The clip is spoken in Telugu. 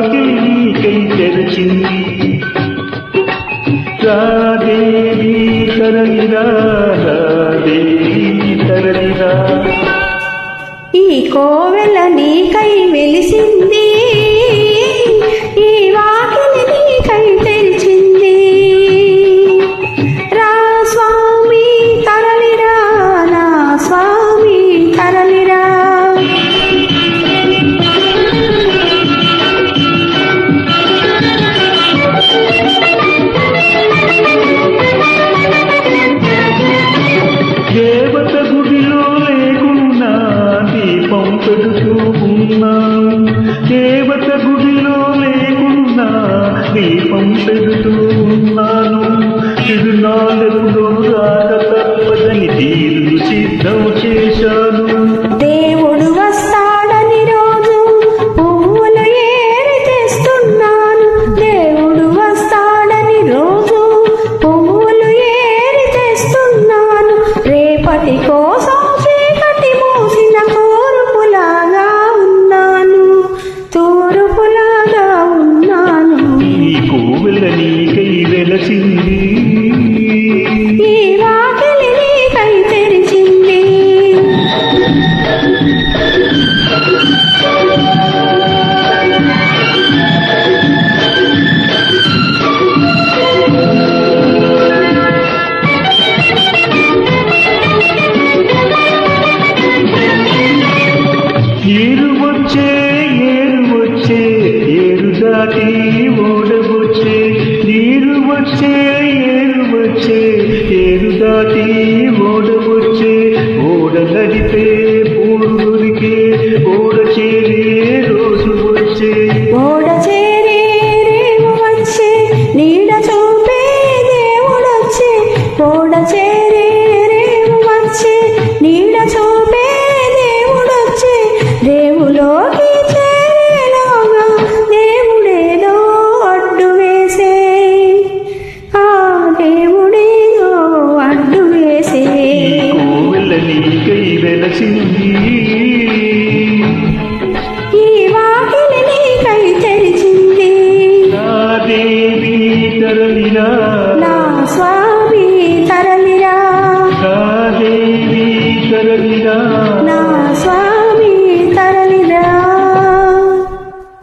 వాకిలి నీకై తెరచింది రాదేవి తరలిరా రాదేవి తరలిరా ఈ కోవెల నీకై వెలిసింది ఈ వాకిలి నీకై తెరిచింది రా స్వామి తరలిరా నా స్వామి తరలిరా దేవత గుడిలో లేకున్నా దీపం పెడుతూ ఉన్నాను దేవత గుడిలో లేకున్నా దీపం పెడుతూ ఉన్నాను తిరునాళ్ళెప్పుడో రాక తప్పదని తీరు సిద్ధం చేశాను దేవుడు వస్తాడని రోజు పువ్వులు ఏరి తెస్తున్నాను దేవుడు వస్తాడని రోజు పువ్వులు ఏరి తెస్తున్నాను రేపటి కోసం చీకటి మూసిన తూర్పులాగా ఉన్నాను తూర్పులాగా ఉన్నాను ఈ కోవెల నీకై వెలసింది ఈ వాకిలి నీకై తెరిచింది ఏరు వచ్చే ఏరు దాటి ఓడవచ్చే నీరు వచ్చే ఏరు దాటి ఓడవచ్చే ఓడ నడిపే పూడు దొరికే ఓడ చేరే రోజు వచ్చే ఓడ చేరే రేవు వచ్చే నీడ చూపే దేవుడొచ్చే ఓడ చేరే రేవు వచ్చే నీడ చూపే దేవుడొచ్చే రేవులోకి చేరేలోగా దేవుడేదో అడ్డు వేసే ఆ దేవుడేదో అడ్డు వేసే కోవెల నీకై వెలసింది ఈ వాకిలి నీకై తెరిచింది దేవి తరలిరా